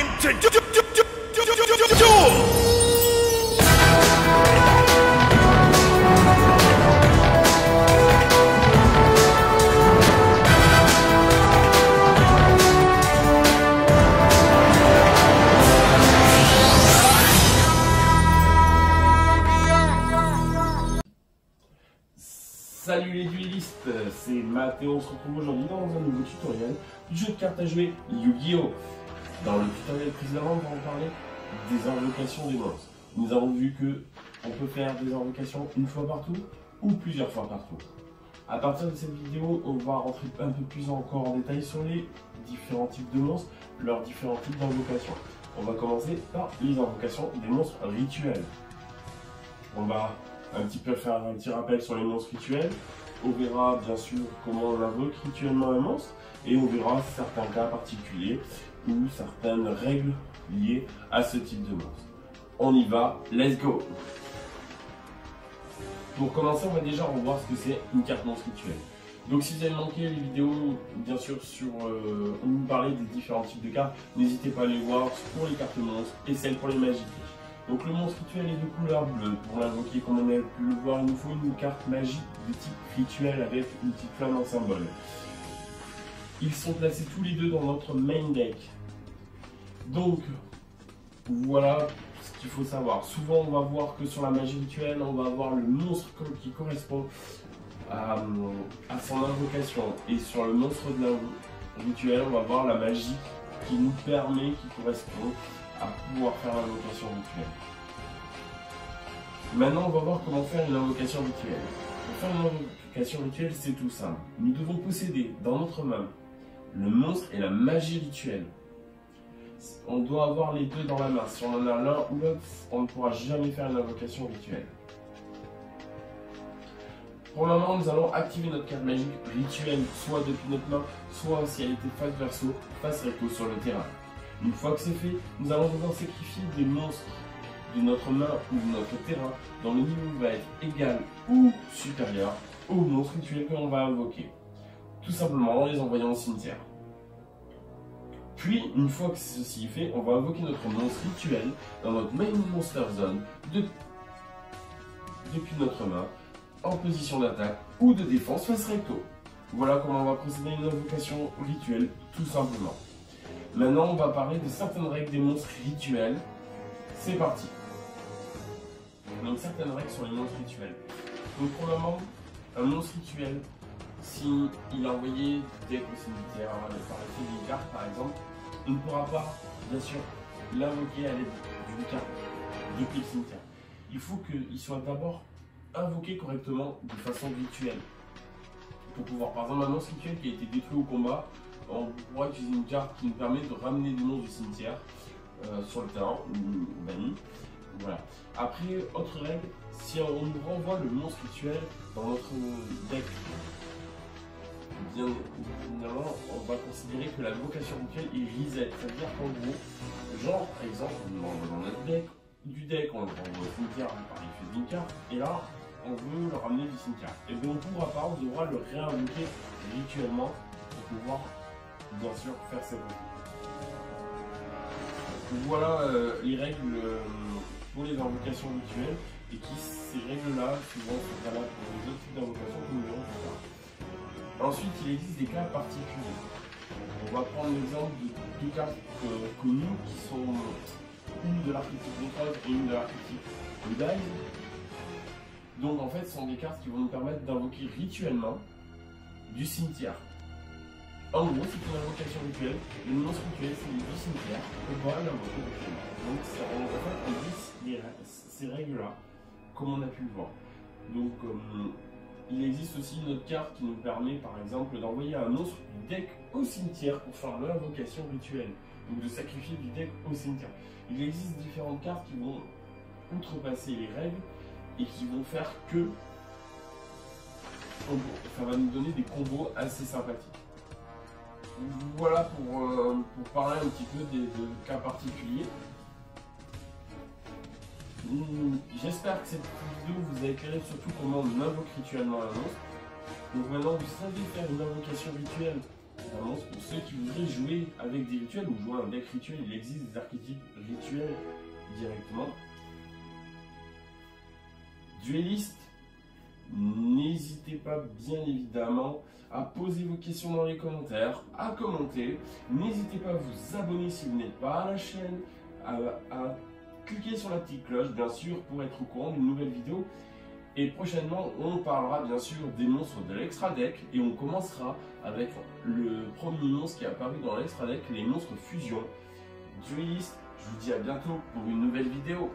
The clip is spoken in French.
time to duel! Salut les duellistes, c'est Mathéo, on se retrouve aujourd'hui dans un nouveau tutoriel du jeu de cartes à jouer Yu-Gi-Oh! Dans le tutoriel précédent, on va parler des invocations des monstres. Nous avons vu que on peut faire des invocations une fois par tour ou plusieurs fois par tour. À partir de cette vidéo, on va rentrer un peu plus encore en détail sur les différents types de monstres, leurs différents types d'invocations. On va commencer par les invocations des monstres rituels. On va un petit peu faire un petit rappel sur les monstres rituels. On verra bien sûr comment on invoque rituellement un monstre et on verra certains cas particuliers ou certaines règles liées à ce type de monstre. On y va, let's go! Pour commencer, on va déjà revoir ce que c'est une carte monstre rituelle. Donc si vous avez manqué les vidéos, bien sûr, sur où nous parler des différents types de cartes, n'hésitez pas à les voir pour les cartes monstres et celles pour les magiques. Donc le monstre rituel est de couleur bleue. Pour l'invoquer, comme on a pu le voir, il nous faut une carte magique de type rituel avec une petite flamme en symbole. Ils sont placés tous les deux dans notre main deck. Donc voilà ce qu'il faut savoir. Souvent on va voir que sur la magie rituelle, on va avoir le monstre qui correspond à son invocation. Et sur le monstre de la rituel, on va voir la magie qui nous permet, qui correspond à pouvoir faire l'invocation rituelle. Maintenant, on va voir comment faire une invocation rituelle. Pour faire une invocation rituelle, c'est tout simple. Nous devons posséder dans notre main le monstre et la magie rituelle. On doit avoir les deux dans la main. Si on en a l'un ou l'autre, on ne pourra jamais faire une invocation rituelle. Pour le moment, nous allons activer notre carte magique rituelle, soit depuis notre main, soit si elle était face verso, face recto sur le terrain. Une fois que c'est fait, nous allons devoir sacrifier des monstres de notre main ou de notre terrain dont le niveau va être égal ou supérieur aux monstres rituels que l'on va invoquer. Tout simplement en les envoyant au cimetière. Puis, une fois que ceci est fait, on va invoquer notre monstre rituel dans notre main monster zone depuis notre main en position d'attaque ou de défense face recto. Voilà comment on va procéder à une invocation rituelle tout simplement. Maintenant, on va parler de certaines règles des monstres rituels. C'est parti. Donc, certaines règles sur les monstres rituels. Donc, pour le moment, un monstre rituel, s'il a envoyé du deck au cimetière, par effet d'une carte par exemple, on ne pourra pas, bien sûr, l'invoquer à l'aide d'une carte depuis le cimetière. Il faut qu'il soit d'abord invoqué correctement de façon rituelle. Pour pouvoir, par exemple, un monstre rituel qui a été détruit au combat, on pourra utiliser une carte qui nous permet de ramener des monstres du cimetière sur le terrain, ou banni. Voilà. Après, autre règle, si on nous renvoie le monstre rituel dans notre deck, bien évidemment, on va considérer que la vocation rituelle est reset. C'est-à-dire qu'en gros, genre, par exemple, on l'envoie dans notre deck, du deck, on le renvoie au cimetière par l'effet d'une carte, et là, on veut le ramener du cimetière. Et bien, on ne pourra pas, on devra le réinvoquer rituellement pour pouvoir bien sûr faire ses recours. Voilà les règles pour les invocations rituelles et ces règles-là souvent sont valables pour les autres types d'invocations que nous verrons plus tard. Ensuite, il existe des cas particuliers. On va prendre l'exemple de deux cartes connues qui sont une de l'archétype Montrose et une de l'archétype Blue-Eyes. Donc en fait, ce sont des cartes qui vont nous permettre d'invoquer rituellement du cimetière. En gros, c'est une invocation rituelle. Le monstre rituel, c'est du cimetière. On va l'invoquer rituellement. Donc, en fait, on dit ces règles-là, comme on a pu le voir. Donc, il existe aussi une autre carte qui nous permet, par exemple, d'envoyer un monstre du deck au cimetière pour faire l'invocation rituelle. Donc, de sacrifier du deck au cimetière. Il existe différentes cartes qui vont outrepasser les règles et qui vont faire que ça va nous donner des combos assez sympathiques. Voilà pour parler un petit peu de cas particuliers. J'espère que cette vidéo vous a éclairé surtout comment on invoque rituellement un monstre. Donc maintenant vous savez faire une invocation rituelle C'est un monstre pour ceux qui voudraient jouer avec des rituels ou jouer un deck rituel. Il existe des archétypes rituels directement. Dueliste, n'hésitez pas bien évidemment à poser vos questions dans les commentaires, à commenter. N'hésitez pas à vous abonner si vous n'êtes pas à la chaîne, à cliquer sur la petite cloche bien sûr pour être au courant d'une nouvelle vidéo. Et prochainement, on parlera bien sûr des monstres de l'extra deck et on commencera avec le premier monstre qui est apparu dans l'extra deck, les monstres fusion. Dueliste, je vous dis à bientôt pour une nouvelle vidéo.